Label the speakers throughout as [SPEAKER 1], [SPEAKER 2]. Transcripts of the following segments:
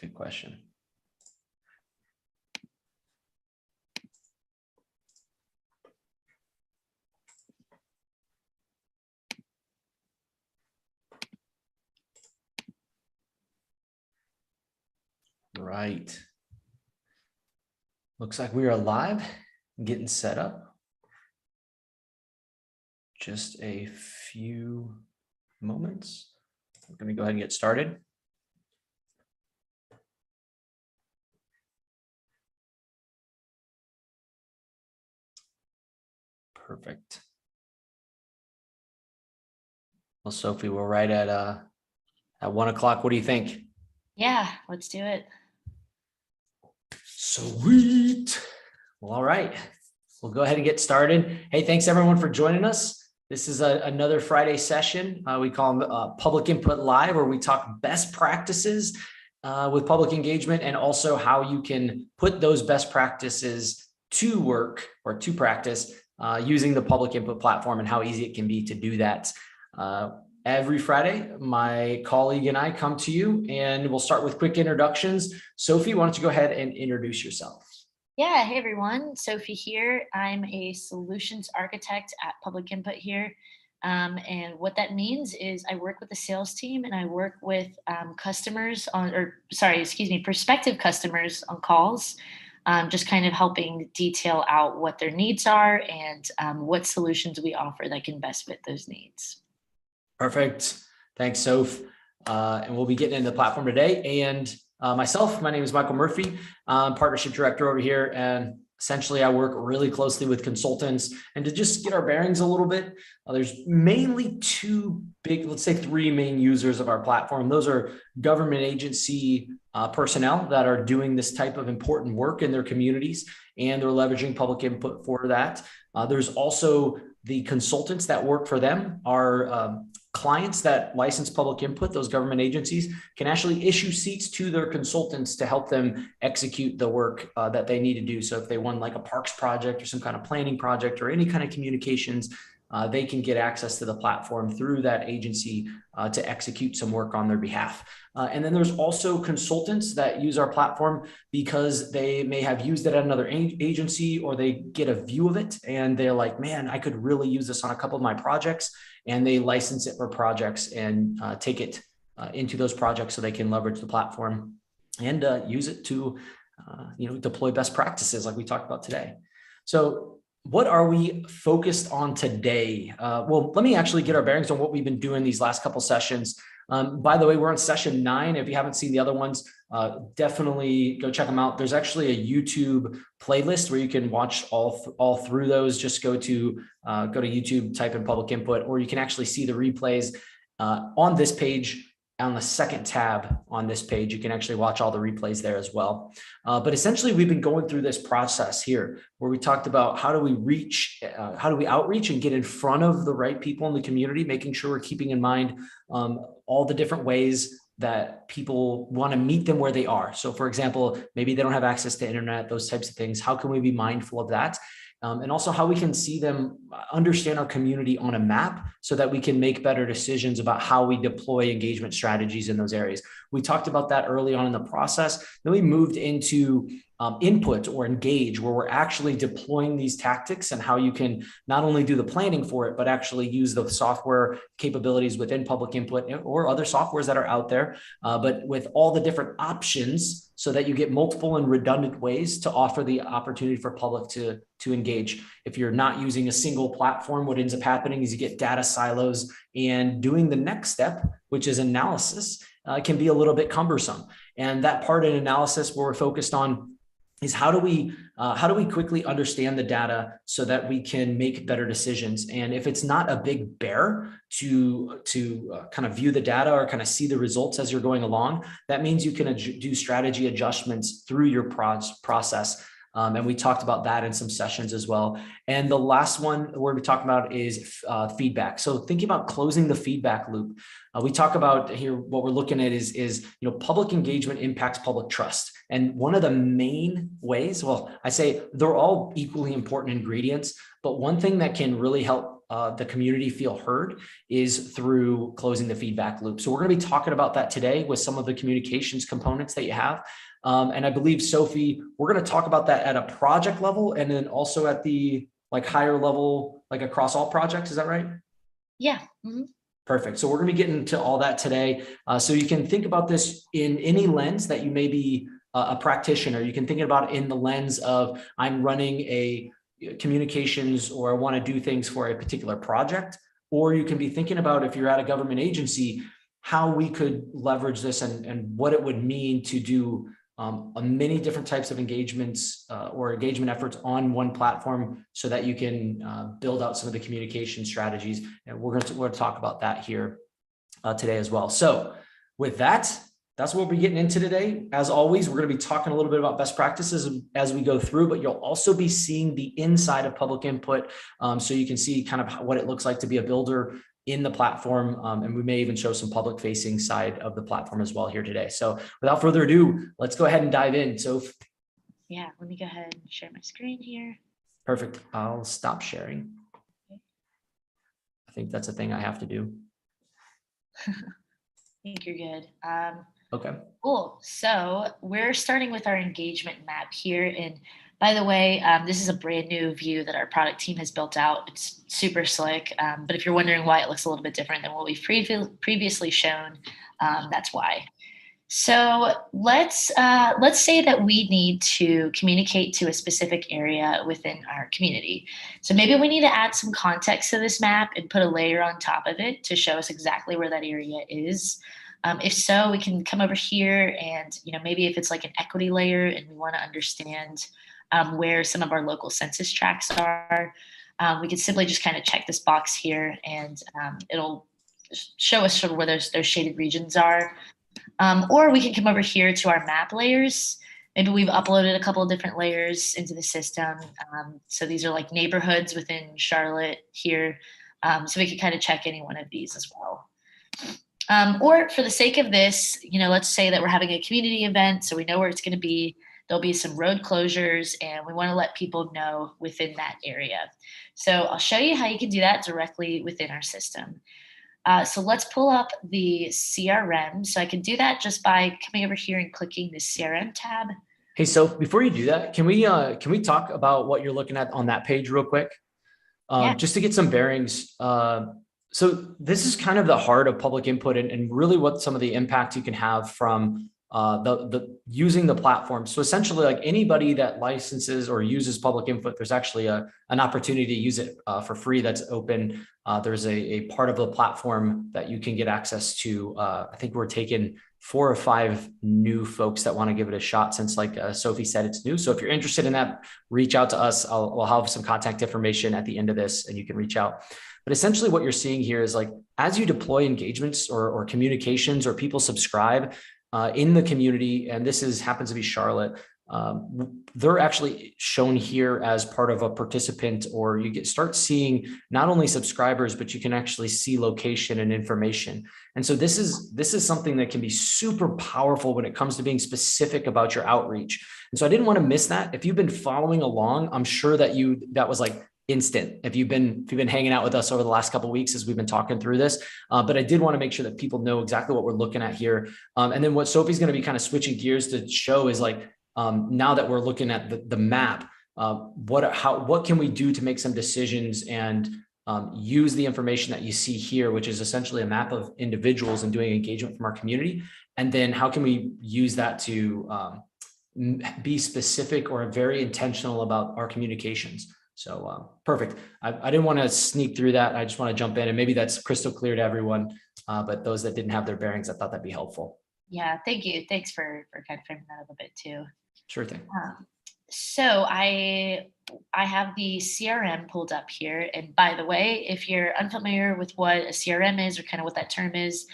[SPEAKER 1] a good question. Right. Looks like we are live, getting set up. Just a few moments. I'm going to go ahead and get started. Perfect. Well, Sophie, we're right at 1 o'clock. What do you think?
[SPEAKER 2] Yeah, let's do it.
[SPEAKER 1] Sweet. Well, all right. We'll go ahead and get started. Hey, thanks everyone for joining us. This is another Friday session. We call them Public Input Live, where we talk best practices with public engagement, and also how you can put those best practices to work or to practice using the Public Input platform, and how easy it can be to do that. Every Friday, my colleague and I come to you, and we'll start with quick introductions. Sophie, why don't you go ahead and introduce yourself?
[SPEAKER 2] Yeah, hey everyone, Sophie here. I'm a solutions architect at Public Input here. And what that means is I work with the sales team, and I work with customers on, prospective customers on calls, just kind of helping detail out what their needs are and what solutions we offer that can best fit those needs.
[SPEAKER 1] Perfect. Thanks, Soph. And we'll be getting into the platform today. And myself, my name is Michael Murphy. I'm partnership director over here. And essentially, I work really closely with consultants. And to just get our bearings a little bit, there's mainly three main users of our platform. Those are government agency personnel that are doing this type of important work in their communities, and they're leveraging public input for that. There's also the consultants that work for them. Our clients that license public input, those government agencies, can actually issue seats to their consultants to help them execute the work that they need to do. So if they won like a parks project or some kind of planning project or any kind of communications, they can get access to the platform through that agency to execute some work on their behalf. And then there's also consultants that use our platform because they may have used it at another agency, or they get a view of it and they're like, man, I could really use this on a couple of my projects. And they license it for projects and take it into those projects so they can leverage the platform and use it to deploy best practices like we talked about today. So what are we focused on today? Well, let me actually get our bearings on what we've been doing these last couple sessions. By the way, we're on session 9. If you haven't seen the other ones, definitely go check them out. There's actually a YouTube playlist where you can watch all through those. Just go to YouTube, type in Public Input, or you can actually see the replays on this page. On the second tab on this page, you can actually watch all the replays there as well. But essentially, we've been going through this process here where we talked about how do we outreach and get in front of the right people in the community, making sure we're keeping in mind all the different ways that people want to meet them where they are. So for example, maybe they don't have access to internet, those types of things. How can we be mindful of that? And also how we can see them, understand our community on a map so that we can make better decisions about how we deploy engagement strategies in those areas. We talked about that early on in the process. Then we moved into input or engage, where we're actually deploying these tactics and how you can not only do the planning for it, but actually use the software capabilities within Public Input or other softwares that are out there, but with all the different options so that you get multiple and redundant ways to offer the opportunity for public to engage. If you're not using a single platform, what ends up happening is you get data silos, and doing the next step, which is analysis, can be a little bit cumbersome. And that part in analysis where we're focused on is how do we quickly understand the data so that we can make better decisions? And if it's not a big bear to kind of view the data or kind of see the results as you're going along, that means you can do strategy adjustments through your process. And we talked about that in some sessions as well. And the last one where we talk about is feedback. So thinking about closing the feedback loop. We talk about here, what we're looking at is public engagement impacts public trust. And one of the main ways, well, I say they're all equally important ingredients, but one thing that can really help the community feel heard is through closing the feedback loop. So we're going to be talking about that today with some of the communications components that you have. And I believe, Sophie, we're going to talk about that at a project level and then also at the like higher level, like across all projects. Is that right?
[SPEAKER 2] Yeah. Mm-hmm.
[SPEAKER 1] Perfect. So we're going to be getting into all that today. So you can think about this in any lens that you may be a practitioner. You can think about it in the lens of I'm running a communications or I want to do things for a particular project. Or you can be thinking about if you're at a government agency, how we could leverage this and what it would mean to do many different types of engagements or engagement efforts on one platform so that you can build out some of the communication strategies. And we're going to talk about that here today as well. So with that, that's what we'll be getting into today. As always, we're going to be talking a little bit about best practices as we go through, but you'll also be seeing the inside of Public Input. So you can see kind of what it looks like to be a builder in the platform. And we may even show some public facing side of the platform as well here today. So without further ado, let's go ahead and dive in. So
[SPEAKER 2] yeah, let me go ahead and share my screen here.
[SPEAKER 1] Perfect. I'll stop sharing. I think that's a thing I have to do.
[SPEAKER 2] I think you're good.
[SPEAKER 1] Okay.
[SPEAKER 2] Cool. So we're starting with our engagement map here. And by the way, this is a brand new view that our product team has built out. It's super slick. But if you're wondering why it looks a little bit different than what we've previously shown, that's why. So let's say that we need to communicate to a specific area within our community. So maybe we need to add some context to this map and put a layer on top of it to show us exactly where that area is. If so, we can come over here and, maybe if it's like an equity layer and we want to understand where some of our local census tracts are, we can simply just kind of check this box here and it'll show us sort of where those shaded regions are. Or we can come over here to our map layers. Maybe we've uploaded a couple of different layers into the system. So these are like neighborhoods within Charlotte here. So we can kind of check any one of these as well. Or for the sake of this, let's say that we're having a community event, so we know where it's going to be. There'll be some road closures, and we want to let people know within that area. So I'll show you how you can do that directly within our system. So let's pull up the CRM. So I can do that just by coming over here and clicking the CRM tab.
[SPEAKER 1] Hey, so before you do that, can we talk about what you're looking at on that page real quick?
[SPEAKER 2] Yeah.
[SPEAKER 1] Just to get some bearings. So this is kind of the heart of Public Input and really what some of the impact you can have from the using the platform. So essentially, like anybody that licenses or uses Public Input, there's actually an opportunity to use it for free that's open. There's a part of the platform that you can get access to. I think we're taking 4 or 5 new folks that want to give it a shot since, like Sophie said, it's new. So if you're interested in that, reach out to us. We'll have some contact information at the end of this and you can reach out. But essentially what you're seeing here is like, as you deploy engagements or communications or people subscribe in the community, and this happens to be Charlotte, they're actually shown here as part of a participant, or you start seeing not only subscribers, but you can actually see location and information. And so this is something that can be super powerful when it comes to being specific about your outreach. And so I didn't want to miss that. If you've been following along, I'm sure that that was like instant if you've been hanging out with us over the last couple of weeks as we've been talking through this. But I did want to make sure that people know exactly what we're looking at here. And then what Sophie's going to be kind of switching gears to show is like, now that we're looking at the map, what can we do to make some decisions and use the information that you see here, which is essentially a map of individuals and doing engagement from our community. And then how can we use that to be specific or very intentional about our communications? So perfect. I didn't want to sneak through that. I just want to jump in, and maybe that's crystal clear to everyone. But those that didn't have their bearings, I thought that'd be helpful.
[SPEAKER 2] Yeah, thank you. Thanks for kind of framing that a little bit too.
[SPEAKER 1] Sure thing.
[SPEAKER 2] So I have the CRM pulled up here. And by the way, if you're unfamiliar with what a CRM is or kind of what that term is,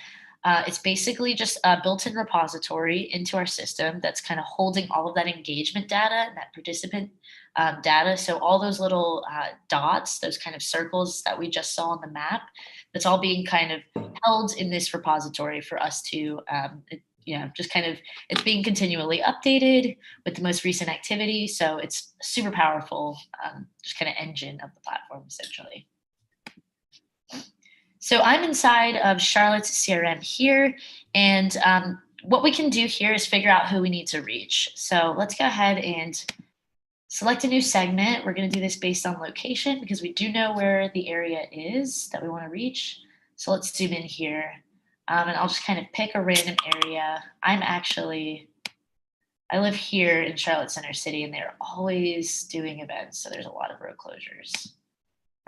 [SPEAKER 2] it's basically just a built-in repository into our system that's kind of holding all of that engagement data and that participant data. So all those little dots, those kind of circles that we just saw on the map, that's all being kind of held in this repository for us to, just kind of, it's being continually updated with the most recent activity. So it's super powerful, just kind of engine of the platform, essentially. So I'm inside of Charlotte's CRM here, and what we can do here is figure out who we need to reach. So let's go ahead and select a new segment. We're going to do this based on location because we do know where the area is that we want to reach. So let's zoom in here, and I'll just kind of pick a random area. I live here in Charlotte Center City, and they're always doing events. So there's a lot of road closures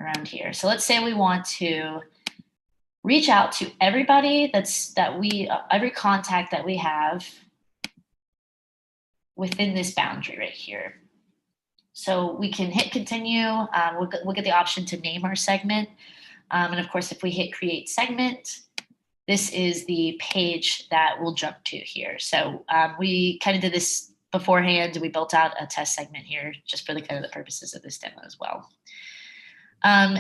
[SPEAKER 2] around here. So let's say we want to reach out to everybody every contact that we have within this boundary right here. So we can hit continue. We'll get the option to name our segment. And of course, if we hit create segment, this is the page that we'll jump to here. So we kind of did this beforehand. We built out a test segment here just for the kind of the purposes of this demo as well.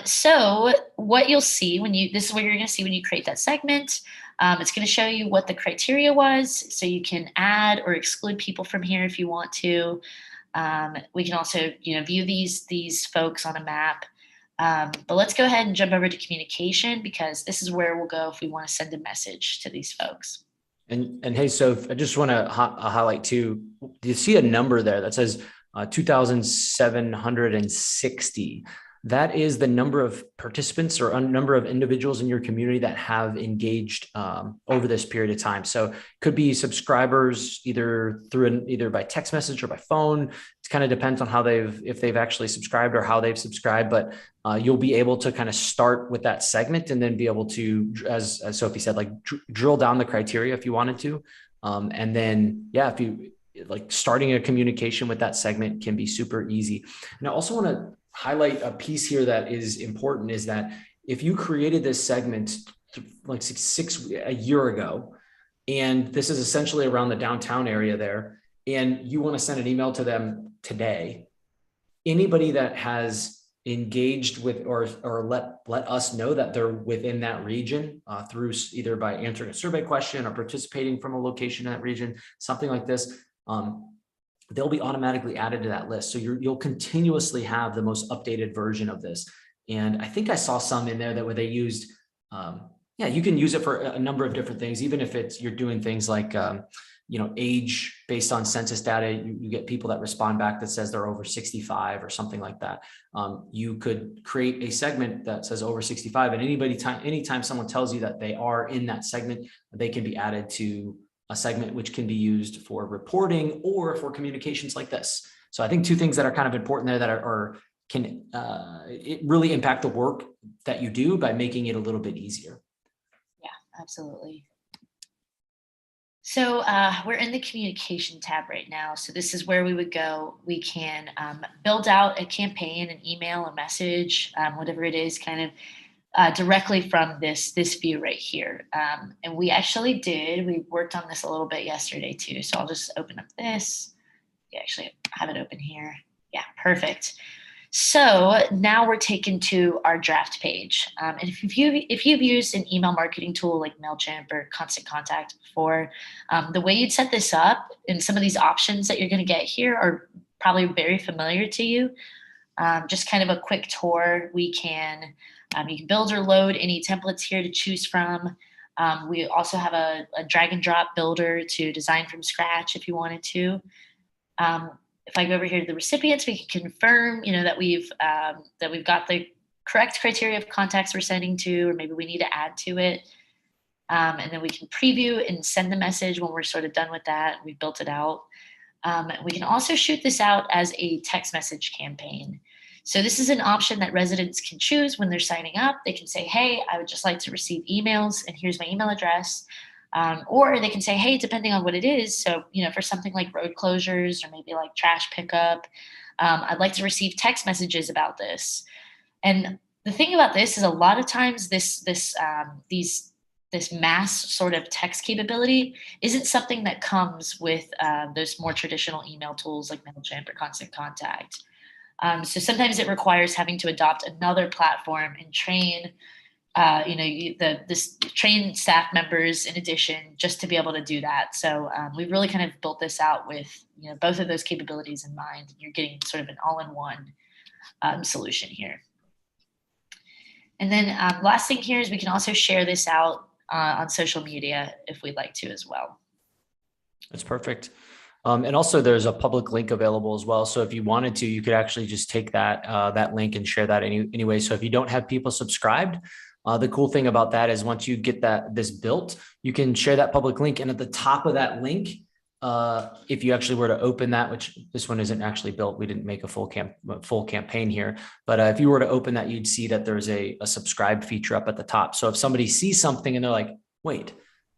[SPEAKER 2] So what you'll see this is what you're going to see when you create that segment. It's going to show you what the criteria was. So you can add or exclude people from here if you want to. We can also, view these folks on a map. But let's go ahead and jump over to communication because this is where we'll go if we want to send a message to these folks.
[SPEAKER 1] And hey, so I just want to highlight too, do you see a number there that says 2,760? That is the number of participants or a number of individuals in your community that have engaged over this period of time. So it could be subscribers either by text message or by phone. It kind of depends on if they've actually subscribed or how they've subscribed, but you'll be able to kind of start with that segment and then be able to, as Sophie said, like drill down the criteria if you wanted to. And then, if you like starting a communication with that segment can be super easy. And I also want to highlight a piece here that is important is that if you created this segment like a year ago, and this is essentially around the downtown area there, and you want to send an email to them today, anybody that has engaged with or let us know that they're within that region through either by answering a survey question or participating from a location in that region, something like this, they'll be automatically added to that list. So you'll continuously have the most updated version of this. And I think I saw some in there where they used, you can use it for a number of different things, even if you're doing things like, age based on census data, you get people that respond back that says they're over 65 or something like that. You could create a segment that says over 65, and anytime someone tells you that they are in that segment, they can be added to a segment which can be used for reporting or for communications like this. So I think two things that are kind of important there that can really impact the work that you do by making it a little bit easier.
[SPEAKER 2] Yeah, absolutely. So we're in the communication tab right now. So this is where we would go. We can build out a campaign, an email, a message, whatever it is, kind of directly from this view right here. And we worked on this a little bit yesterday too. So I'll just open up this. You actually have it open here. Yeah, perfect. So now we're taken to our draft page. And if you've used an email marketing tool like MailChimp or Constant Contact before, the way you'd set this up and some of these options that you're going to get here are probably very familiar to you. Just kind of a quick tour. You can build or load any templates here to choose from. We also have a drag and drop builder to design from scratch if you wanted to. If I go over here to the recipients, we can confirm, that we've got the correct criteria of contacts we're sending to, or maybe we need to add to it. And then we can preview and send the message when we're sort of done with that. We've built it out. We can also shoot this out as a text message campaign. So this is an option that residents can choose when they're signing up. They can say, hey, I would just like to receive emails, and here's my email address. Or they can say, hey, depending on what it is. So, for something like road closures or maybe like trash pickup, I'd like to receive text messages about this. And the thing about this is a lot of times this mass sort of text capability isn't something that comes with those more traditional email tools like MailChimp or Constant Contact. So sometimes it requires having to adopt another platform and train train staff members in addition just to be able to do that. So we've really kind of built this out with both of those capabilities in mind. You're getting sort of an all-in-one solution here. And then last thing here is we can also share this out on social media if we'd like to as well.
[SPEAKER 1] That's perfect. And also there's a public link available as well. So if you wanted to, you could actually just take that link and share that anyway. So if you don't have people subscribed, the cool thing about that is once you get this built, you can share that public link. And at the top of that link, if you actually were to open that, which this one isn't actually built, we didn't make a full campaign here, but if you were to open that, you'd see that there's a subscribe feature up at the top. So if somebody sees something and they're like, wait,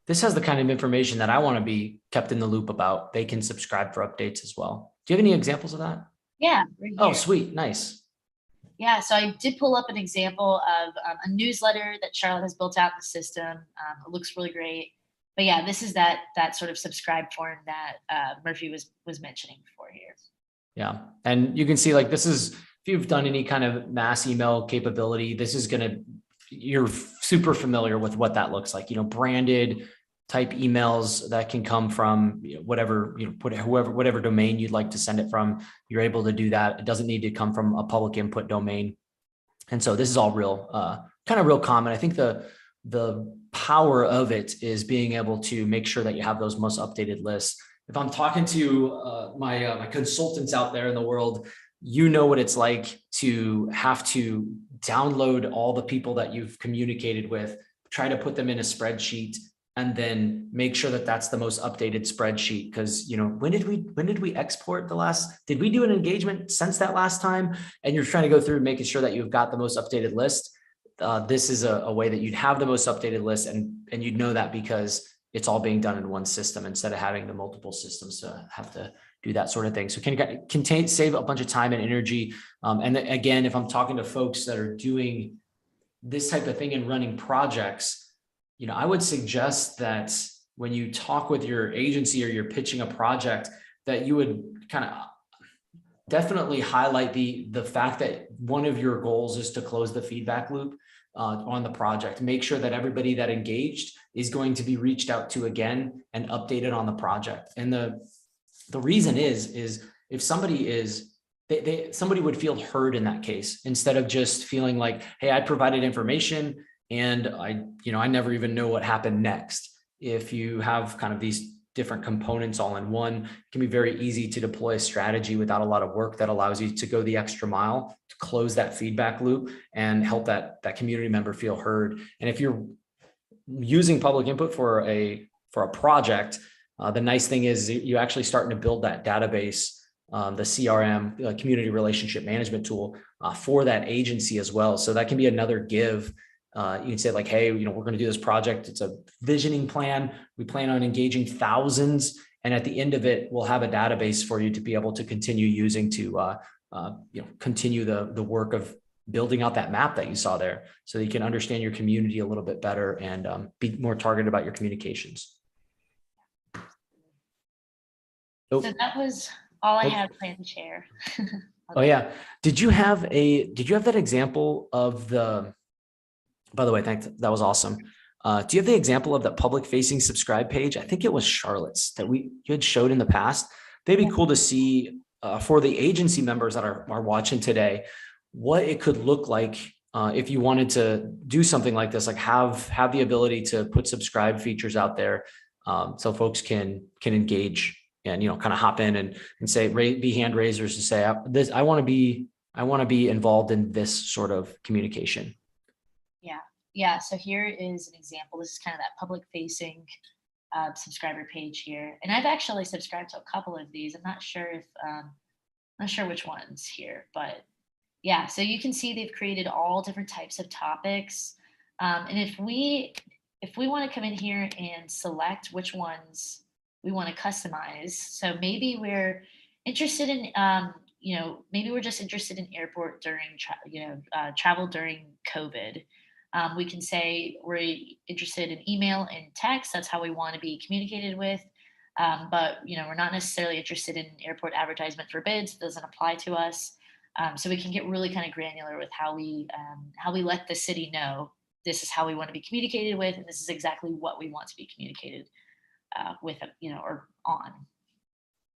[SPEAKER 1] this has the kind of information that I want to be kept in the loop about, they can subscribe for updates as well. Do you have any examples of that?
[SPEAKER 2] Yeah. Right
[SPEAKER 1] oh, sweet. Nice.
[SPEAKER 2] Yeah, so I did pull up an example of a newsletter that Charlotte has built out in the system. It looks really great. But yeah, this is that sort of subscribe form that Murphy was mentioning before here.
[SPEAKER 1] Yeah, and you can see like this is, if you've done any kind of mass email capability, this is you're super familiar with what that looks like. Branded type emails that can come from whatever domain you'd like to send it from. You're able to do that. It doesn't need to come from a public input domain. And so this is all kind of real common. I think the power of it is being able to make sure that you have those most updated lists. If I'm talking to my consultants out there in the world, what it's like to have to download all the people that you've communicated with, try to put them in a spreadsheet, and then make sure that that's the most updated spreadsheet. Because, when did we export did we do an engagement since that last time? And you're trying to go through making sure that you've got the most updated list. This is a way that you'd have the most updated list, and you'd know that because it's all being done in one system instead of having the multiple systems to have to do that sort of thing. So can save a bunch of time and energy. And again, if I'm talking to folks that are doing this type of thing and running projects, I would suggest that when you talk with your agency or you're pitching a project, that you would kind of definitely highlight the fact that one of your goals is to close the feedback loop on the project. Make sure that everybody that engaged is going to be reached out to again and updated on the project. And the reason is if somebody somebody would feel heard in that case, instead of just feeling like, hey, I provided information and I never even know what happened next. If you have kind of these different components all in one, it can be very easy to deploy a strategy without a lot of work that allows you to go the extra mile to close that feedback loop and help that community member feel heard. And if you're using public input for a project, the nice thing is you actually starting to build that database, the CRM, community relationship management tool for that agency as well. So that can be another give. You can say like, hey, we're going to do this project. It's a visioning plan. We plan on engaging thousands. And at the end of it, we'll have a database for you to be able to continue using to, continue the work of building out that map that you saw there, so that you can understand your community a little bit better and be more targeted about your communications.
[SPEAKER 2] So that was all I had planned to share.
[SPEAKER 1] Oh yeah. Did you have that example of by the way, thanks. That was awesome. Do you have the example of the public facing subscribe page? I think it was Charlotte's that you had showed in the past. They'd be cool to see for the agency members that are watching today, what it could look like if you wanted to do something like this, like have the ability to put subscribe features out there so folks can engage and kind of hop in and say, be hand raisers to say, I want to be involved in this sort of communication.
[SPEAKER 2] Yeah. So here is an example. This is kind of that public facing subscriber page here. And I've actually subscribed to a couple of these. I'm not sure which ones here, but yeah. So you can see they've created all different types of topics. And if we want to come in here and select which ones we want to customize. So maybe we're interested in, maybe we're just interested in airport during, travel during COVID. We can say we're interested in email and text. That's how we want to be communicated with. But we're not necessarily interested in airport advertisement for bids. It doesn't apply to us. So we can get really kind of granular with how we let the city know this is how we want to be communicated with, and this is exactly what we want to be communicated with, or on.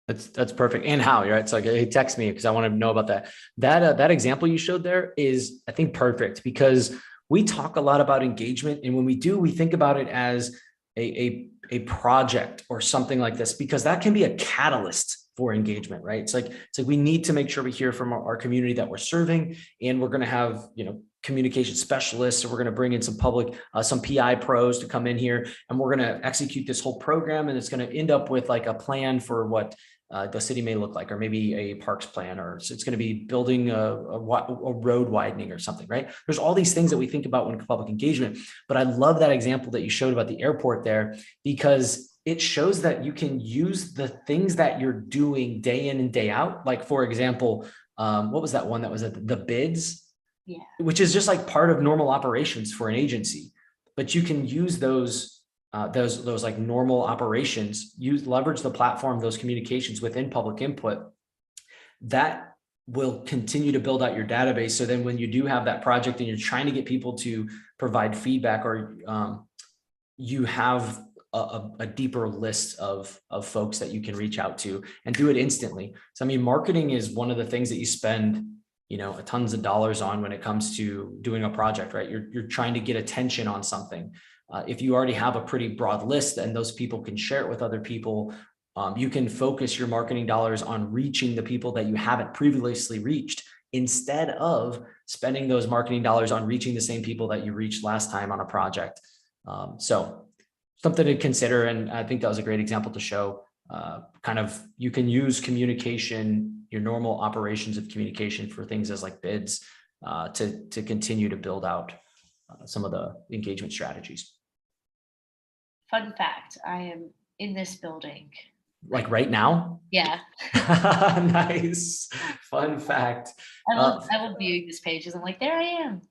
[SPEAKER 1] That's perfect. And how, right? It's like, hey, text me because I want to know about that. That example you showed there is, I think, perfect, because we talk a lot about engagement. And when we do, we think about it as a project or something like this, because that can be a catalyst for engagement, right? It's like we need to make sure we hear from our community that we're serving, and we're going to have, communication specialists. So we're going to bring in some some PI pros to come in here, and we're going to execute this whole program. And it's going to end up with like a plan for what the city may look like, or maybe a parks plan, or so it's going to be building a road widening or something, right? There's all these things that we think about when public engagement. But I love that example that you showed about the airport there, because it shows that you can use the things that you're doing day in and day out. Like, for example, what was that one that was at the bids?
[SPEAKER 2] Yeah.
[SPEAKER 1] Which is just like part of normal operations for an agency, but you can use those like normal operations, leverage the platform, those communications within public input. That will continue to build out your database. So then when you do have that project and you're trying to get people to provide feedback, or you have a deeper list of folks that you can reach out to and do it instantly. So, I mean, marketing is one of the things that you spend tons of dollars on when it comes to doing a project, right? You're trying to get attention on something. If you already have a pretty broad list and those people can share it with other people, you can focus your marketing dollars on reaching the people that you haven't previously reached, instead of spending those marketing dollars on reaching the same people that you reached last time on a project. So something to consider. And I think that was a great example to show kind of, you can use communication, your normal operations of communication, for things as like bids, to continue to build out some of the engagement strategies.
[SPEAKER 2] Fun fact, I am in this building.
[SPEAKER 1] Like right now?
[SPEAKER 2] Yeah.
[SPEAKER 1] Nice. Fun fact.
[SPEAKER 2] I love viewing this page because I'm like, there I am.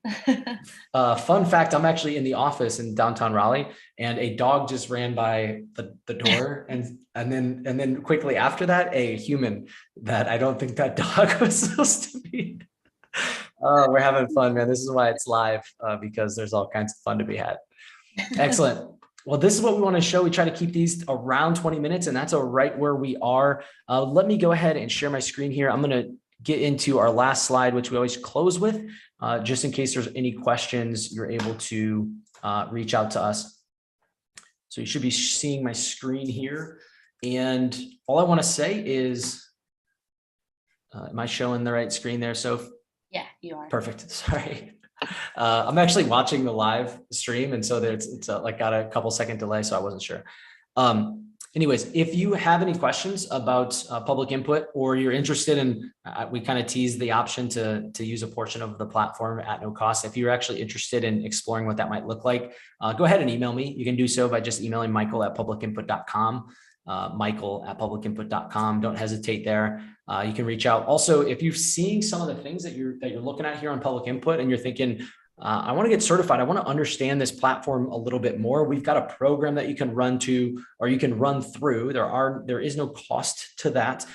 [SPEAKER 1] Fun fact, I'm actually in the office in downtown Raleigh, and a dog just ran by the door. and then quickly after that, a human that I don't think that dog was supposed to be. We're having fun, man. This is why it's live, because there's all kinds of fun to be had. Excellent. Well, this is what we want to show. We try to keep these around 20 minutes, and that's right where we are. Let me go ahead and share my screen here. I'm going to get into our last slide, which we always close with, just in case there's any questions, you're able to reach out to us. So you should be seeing my screen here. And all I want to say is, am I showing the right screen there, Soph?
[SPEAKER 2] Yeah, you are.
[SPEAKER 1] Perfect. Sorry. I'm actually watching the live stream, and so it's like got a couple second delay, so I wasn't sure. Anyways, if you have any questions about public input, or you're interested in, we kind of teased the option to use a portion of the platform at no cost. If you're actually interested in exploring what that might look like, go ahead and email me. You can do so by just emailing michael@publicinput.com. michael@publicinput.com. Don't hesitate there. You can reach out. Also, if you're seeing some of the things that you're looking at here on public input, and you're thinking, I want to get certified, I want to understand this platform a little bit more, we've got a program that you can run to, or you can run through. There is no cost to that.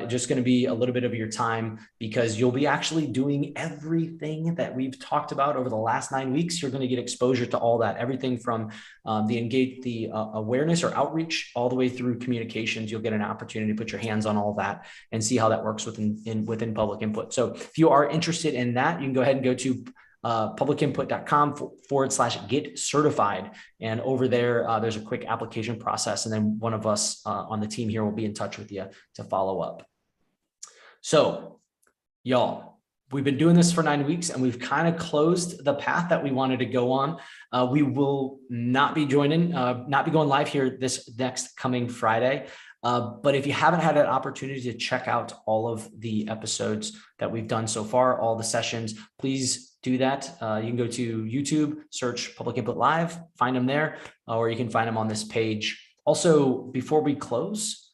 [SPEAKER 1] Just going to be a little bit of your time, because you'll be actually doing everything that we've talked about over the last 9 weeks. You're going to get exposure to all that, everything from the awareness or outreach, all the way through communications. You'll get an opportunity to put your hands on all that and see how that works within public input. So if you are interested in that, you can go ahead and go to publicinput.com/get certified. And over there, there's a quick application process. And then one of us on the team here will be in touch with you to follow up. So y'all, we've been doing this for 9 weeks, and we've kind of closed the path that we wanted to go on. We will not be going live here this next coming Friday. But if you haven't had an opportunity to check out all of the episodes that we've done so far, all the sessions, please do that. You can go to YouTube, search Public Input Live, find them there, or you can find them on this page. Also, before we close,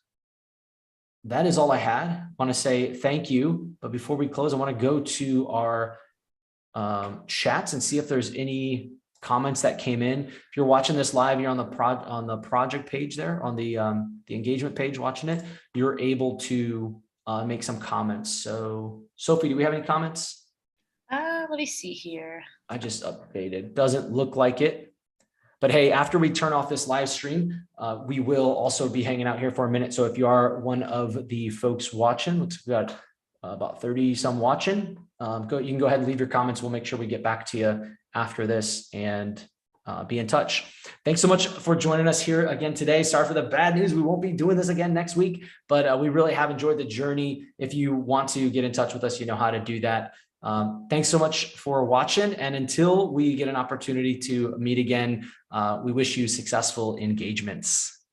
[SPEAKER 1] that is all I had. I want to say thank you. But before we close, I want to go to our chats and see if there's any comments that came in. If you're watching this live, you're on the project page there, on the engagement page watching it, you're able to make some comments. So Sophie, do we have any comments?
[SPEAKER 2] Let me see here.
[SPEAKER 1] I just updated. Doesn't look like it. But hey, after we turn off this live stream, we will also be hanging out here for a minute. So if you are one of the folks watching, looks like we got about 30 some watching, you can go ahead and leave your comments. We'll make sure we get back to you after this and be in touch. Thanks so much for joining us here again today. Sorry for the bad news. We won't be doing this again next week, but we really have enjoyed the journey. If you want to get in touch with us, you know how to do that. Thanks so much for watching. And until we get an opportunity to meet again, we wish you successful engagements.